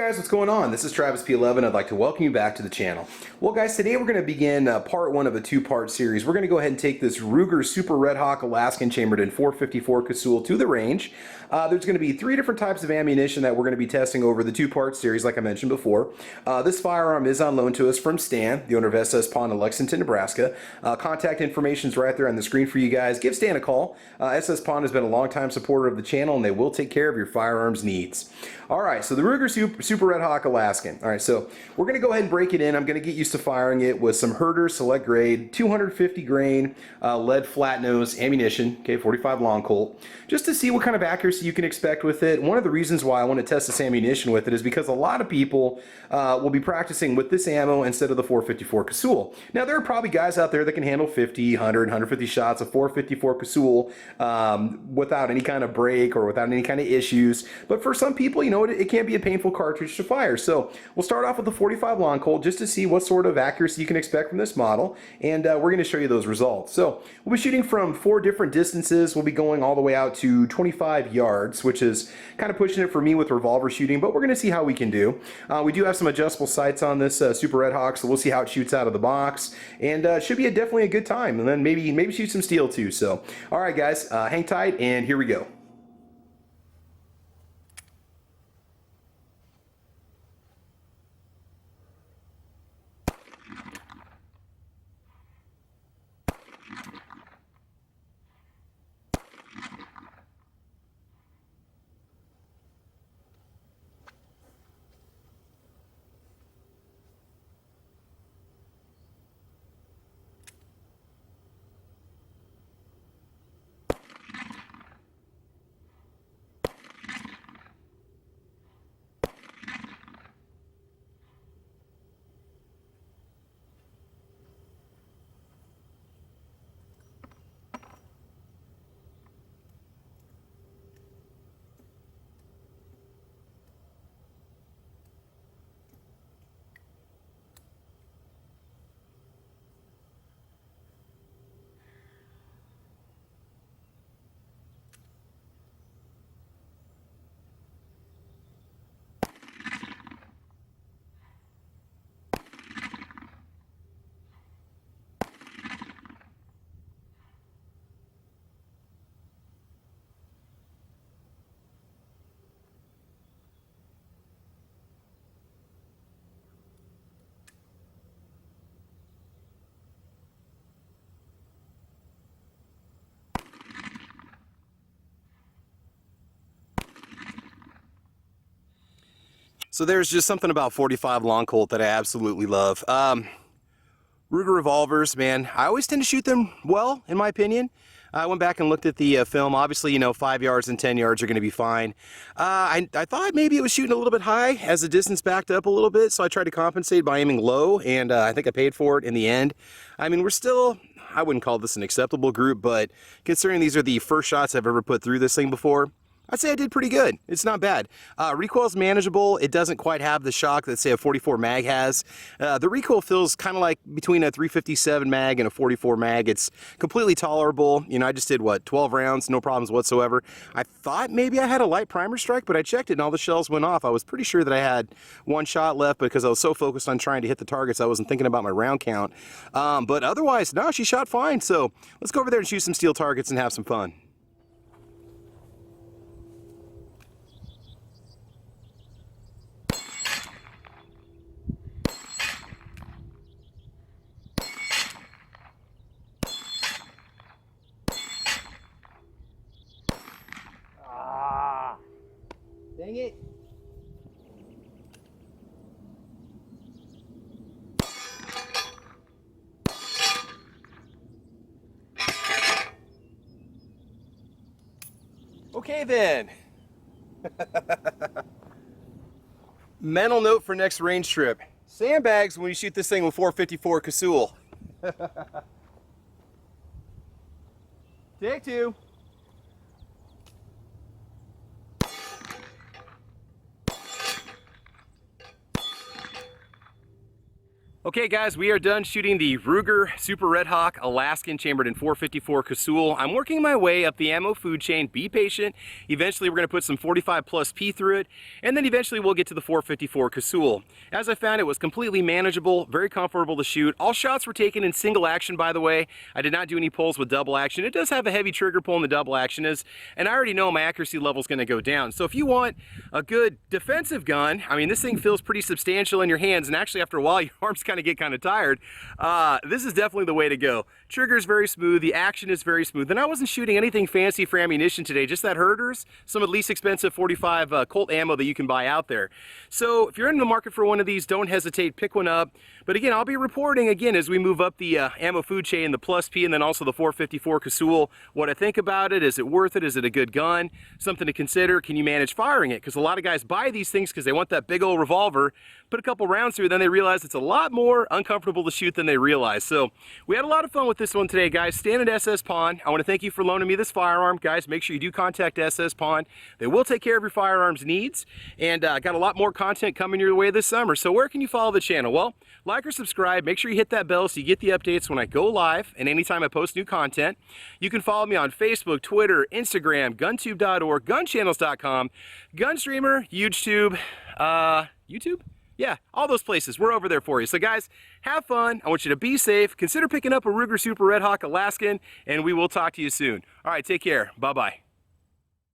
guys, what's going on? This is Travis P11. I'd like to welcome you back to the channel. Well guys, today we're going to begin part one of a two-part series. We're going to go ahead and take this Ruger Super Redhawk Alaskan chambered in .454 Casull to the range. There's going to be three different types of ammunition that we're going to be testing over the two-part series like I mentioned before. This firearm is on loan to us from Stan, the owner of SS Pawn in Lexington, Nebraska. Contact information is right there on the screen for you guys. Give Stan a call. SS Pawn has been a long-time supporter of the channel and they will take care of your firearms needs. Alright, so the Ruger Super Redhawk Alaskan. Alright, so we're going to go ahead and break it in. I'm going to get used to firing it with some Herter select grade, 250 grain lead flat nose ammunition, okay, 45 long Colt, just to see what kind of accuracy you can expect with it. One of the reasons why I want to test this ammunition with it is because a lot of people will be practicing with this ammo instead of the .454 Casull. Now, there are probably guys out there that can handle 50, 100, 150 shots of .454 Casull without any kind of break or without any kind of issues, but for some people, you know, it can be a painful cartridge to fire. So we'll start off with the 45 long Colt just to see what sort of accuracy you can expect from this model, and we're going to show you those results. So we'll be shooting from 4 different distances. We'll be going all the way out to 25 yards, which is kind of pushing it for me with revolver shooting, but we're going to see how we can do. We do have some adjustable sights on this Super Redhawk, so we'll see how it shoots out of the box, and should be definitely a good time, and then maybe shoot some steel too. So all right guys, hang tight, and here we go. So there's just something about 45 long Colt that I absolutely love. Ruger revolvers, man, I always tend to shoot them well, in my opinion. I went back and looked at the film. Obviously, you know, 5 yards and 10 yards are going to be fine. I thought maybe it was shooting a little bit high as the distance backed up a little bit, so I tried to compensate by aiming low, and I think I paid for it in the end. I mean, we're still, I wouldn't call this an acceptable group, but considering these are the first shots I've ever put through this thing before, I'd say I did pretty good. It's not bad. Recoil's manageable. It doesn't quite have the shock that, say, a 44 mag has. The recoil feels kind of like between a 357 mag and a 44 mag. It's completely tolerable. You know, I just did, what, 12 rounds, no problems whatsoever. I thought maybe I had a light primer strike, but I checked it and all the shells went off. I was pretty sure that I had one shot left because I was so focused on trying to hit the targets, I wasn't thinking about my round count. But otherwise, no, she shot fine. So let's go over there and shoot some steel targets and have some fun. Dang it. Okay then. Mental note for next range trip. Sandbags when you shoot this thing with .454 Casull. Take 2. Okay guys, we are done shooting the Ruger Super Redhawk Alaskan chambered in 454 Casull. I'm working my way up the ammo food chain. Be patient. Eventually we're going to put some 45 plus P through it, and then eventually we'll get to the 454 Casull. As I found, it was completely manageable, very comfortable to shoot. All shots were taken in single action, by the way. I did not do any pulls with double action. It does have a heavy trigger pull in the double action is, and I already know my accuracy level is going to go down. So if you want a good defensive gun, I mean, this thing feels pretty substantial in your hands, and actually after a while your arms kind of get kind of tired. This is definitely the way to go. Trigger is very smooth, the action is very smooth, and I wasn't shooting anything fancy for ammunition today, just that Herters, some of the least expensive 45 Colt ammo that you can buy out there. So if you're in the market for one of these, don't hesitate, pick one up. But again, I'll be reporting again as we move up the ammo food chain, the plus P, and then also the 454 Casull, what I think about it. Is it worth it? Is it a good gun? Something to consider. Can you manage firing it? Because a lot of guys buy these things because they want that big old revolver, put a couple rounds through, then they realize it's a lot more uncomfortable to shoot than they realize. So we had a lot of fun with this one today, guys. Standard SS Pawn, I want to thank you for loaning me this firearm. Guys, make sure you do contact SS Pawn. They will take care of your firearms needs, and got a lot more content coming your way this summer. So where can you follow the channel? Well, like or subscribe. Make sure you hit that bell so you get the updates when I go live and anytime I post new content. You can follow me on Facebook, Twitter, Instagram, guntube.org, gunchannels.com, Gunstreamer, UGEtube, YouTube? Yeah, all those places. We're over there for you. So guys, have fun. I want you to be safe. Consider picking up a Ruger Super Redhawk Alaskan, and we will talk to you soon. All right, take care. Bye-bye.